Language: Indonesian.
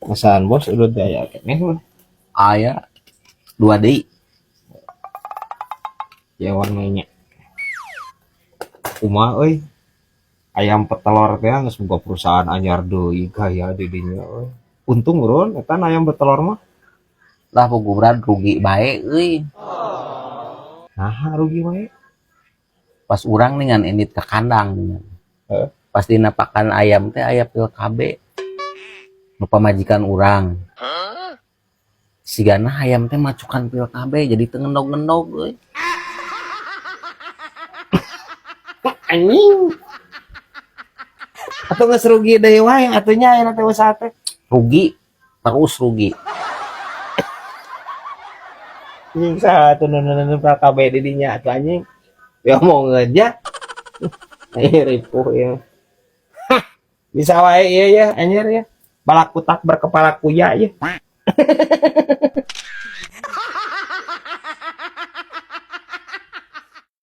Masaan bos udah daya kene Aya 2 deui. ya warnanya kumaha euy ayam petelur teh geus boga perusahaan anyar deui gaya di dinya euy untung urun eta ayam petelur mah Lah puguran rugi bae euy. nah rugi wae. Pas urang ningan indit ke kandang ningan. Heeh. Pas dina pakan ayam teh aya pil KB. Nu pamajikan urang. Sigana ayam teh macukan pil KB jadi teu ngendog-ngendog euy. Anjing atuh geus rugi deui wae atunya ayeuna teh usaha teh Rugi, terus rugi. anjing saha atuh nu PKB di dinya atuh anjing ya mau aja ripuh ya bisa wae ieu ya anjir ya balak kutak berkepala kuya ya